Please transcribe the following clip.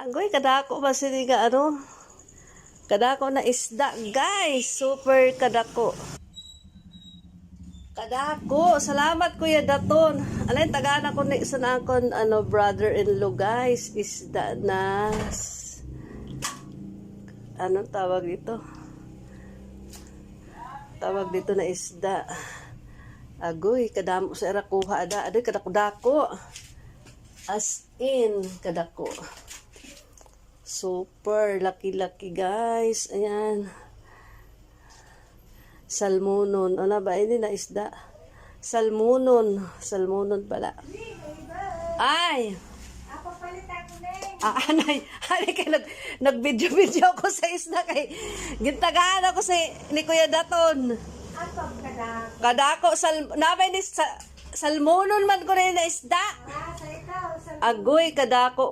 Agoy, kadako ba sila nga ano? Kadako na isda, guys. Super kadako. Kadako. Salamat, Kuya Daton. Alay, tagana ko ni sa nakon, brother-in-law, guys. Isda na... Anong tawag dito? Tawag dito na isda. Agoy, kadamo sa erakuha. Adoy, kadako-dako. As in, kadako. Super laki-laki, guys. Ayan. Salmonon. Ano ba? Hindi na isda. Salmonon. Salmonon pala. Ay! Anay. Anay kay nag-video-video ko sa isda kay gintagaan ako ni Kuya Daton. Kadako. Nabay ni salmonon man ko na isda. Agoy, kadako.